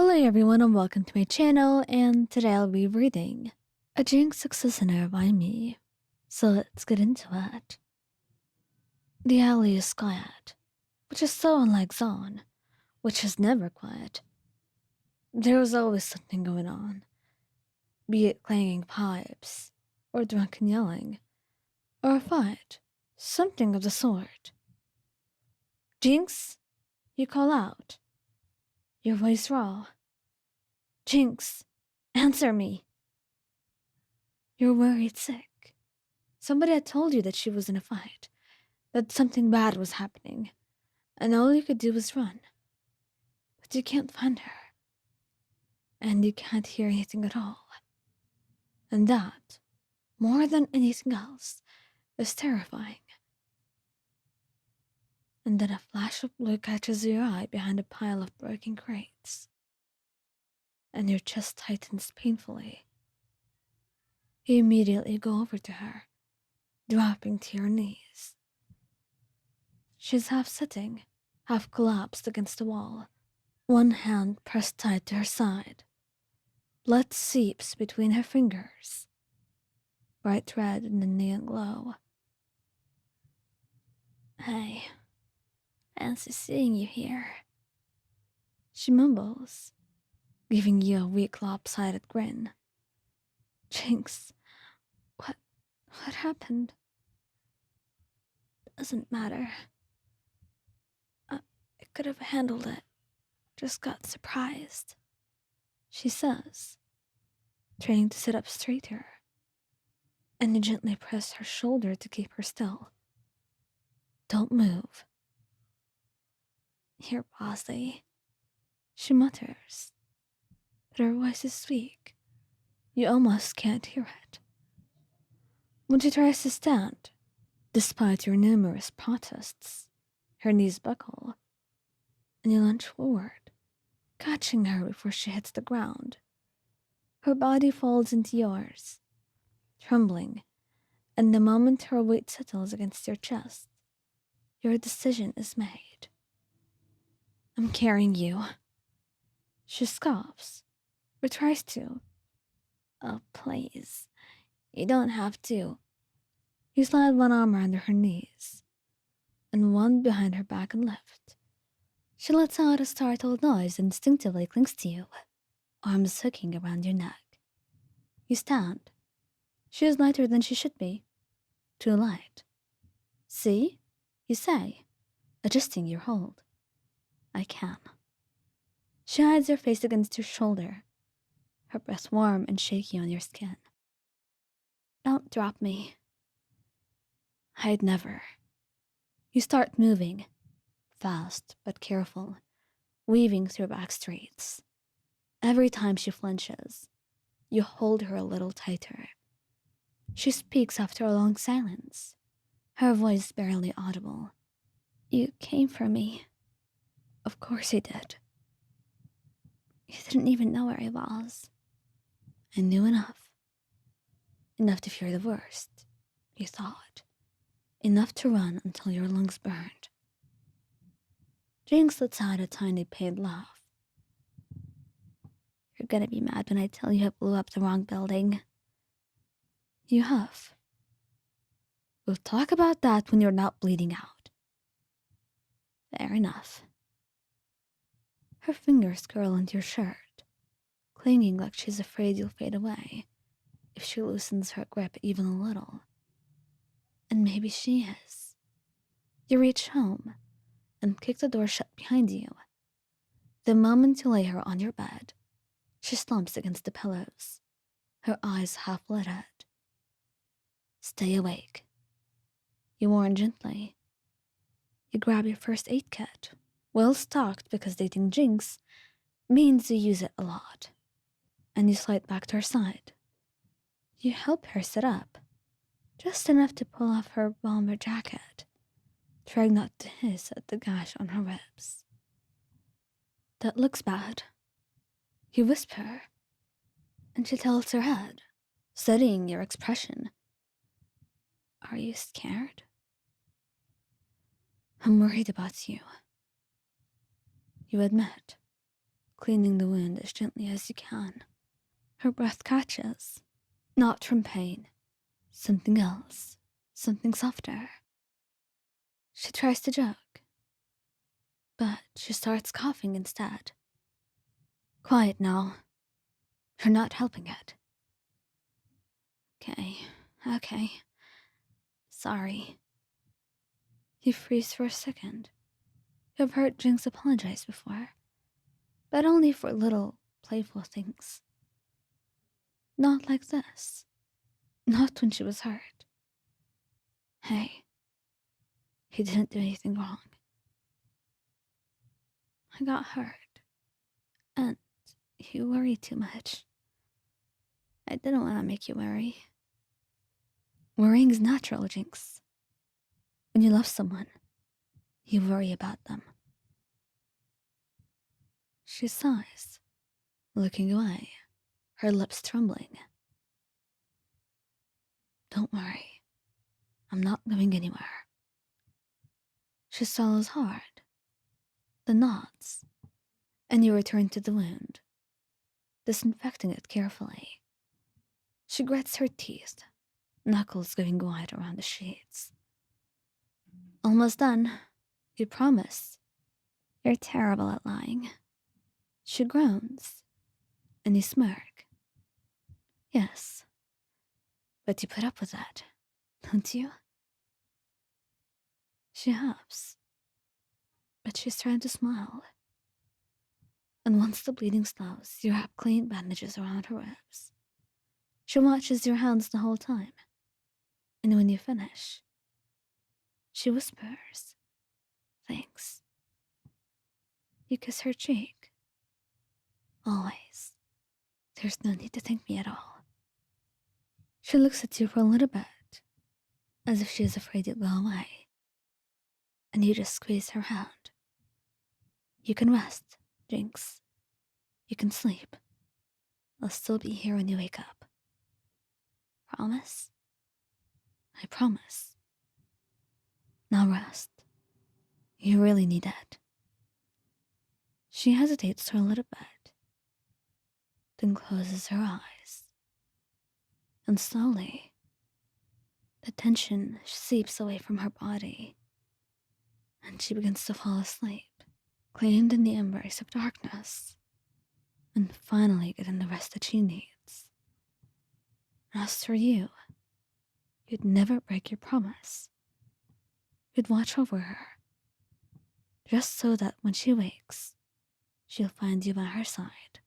Hello everyone and welcome to my channel, and today I'll be reading a Jinx successor by me. So let's get into it. The alley is quiet, which is so unlike Zon, which is never quiet. There was always something going on, be it clanging pipes, or drunken yelling, or a fight, something of the sort. Jinx, you call out, your voice raw. Jinx, answer me. You're worried sick. Somebody had told you that she was in a fight, that something bad was happening, and all you could do was run. But you can't find her, and you can't hear anything at all. And that, more than anything else, is terrifying. And then a flash of blue catches your eye behind a pile of broken crates, and your chest tightens painfully. You immediately go over to her, dropping to your knees. She's half sitting, half collapsed against the wall, one hand pressed tight to her side. Blood seeps between her fingers, bright red in the neon glow. I fancy seeing you here, she mumbles, giving you a weak lopsided grin. Jinx, what happened? Doesn't matter. I could have handled it. Just got surprised, she says, trying to sit up straighter, and you gently press her shoulder to keep her still. Don't move. You're bossy, she mutters, but her voice is weak. You almost can't hear it. When she tries to stand, despite your numerous protests, her knees buckle, and you lunge forward, catching her before she hits the ground. Her body folds into yours, trembling, and the moment her weight settles against your chest, your decision is made. I'm carrying you. She scoffs, or tries to. Oh, please. You don't have to. You slide one arm around her knees, and one behind her back and lift. She lets out a startled noise and instinctively clings to you, arms hooking around your neck. You stand. She is lighter than she should be. Too light. See? You say, adjusting your hold. I can. She hides her face against your shoulder, her breath warm and shaky on your skin. Don't drop me. I'd never. You start moving, fast but careful, weaving through back streets. Every time she flinches, you hold her a little tighter. She speaks after a long silence, her voice barely audible. You came for me. Of course you did. You didn't even know where I was. I knew enough. Enough to fear the worst, you thought. Enough to run until your lungs burned. Jinx lets out a tiny pained laugh. You're gonna be mad when I tell you I blew up the wrong building. You huff. We'll talk about that when you're not bleeding out. Fair enough. Her fingers curl into your shirt, clinging like she's afraid you'll fade away if she loosens her grip even a little. And maybe she is. You reach home and kick the door shut behind you. The moment you lay her on your bed, she slumps against the pillows, her eyes half-lidded. Stay awake. You warn gently. You grab your first aid kit, well stocked because dating Jinx means you use it a lot, and you slide back to her side. You help her sit up, just enough to pull off her bomber jacket, trying not to hiss at the gash on her ribs. That looks bad. You whisper, and she tilts her head, studying your expression. Are you scared? I'm worried about you. You admit, cleaning the wound as gently as you can. Her breath catches, not from pain, something else, something softer. She tries to joke, but she starts coughing instead. Quiet now. You're not helping it. Okay. Sorry. You freeze for a second. You've heard Jinx apologize before, but only for little, playful things. Not like this. Not when she was hurt. Hey, he didn't do anything wrong. I got hurt, and you worry too much. I didn't want to make you worry. Worrying's natural, Jinx. When you love someone, you worry about them. She sighs, looking away, her lips trembling. Don't worry. I'm not going anywhere. She swallows hard, then nods, and you return to the wound, disinfecting it carefully. She grits her teeth, knuckles going wide around the sheets. Almost done. You promise. You're terrible at lying. She groans, and you smirk. Yes, but you put up with that, don't you? She huffs, but she's trying to smile. And once the bleeding stops, you wrap clean bandages around her ribs. She watches your hands the whole time, and when you finish, she whispers, "Thanks." You kiss her cheek. Always. There's no need to thank me at all. She looks at you for a little bit, as if she is afraid you'll go away, and you just squeeze her hand. You can rest, Jinx. You can sleep. I'll still be here when you wake up. Promise? I promise. Now rest. You really need it. She hesitates for a little bit, then closes her eyes. And slowly, the tension seeps away from her body, and she begins to fall asleep, claimed in the embrace of darkness, and finally getting the rest that she needs. As for you, you'd never break your promise. You'd watch over her, just so that when she wakes, she'll find you by her side.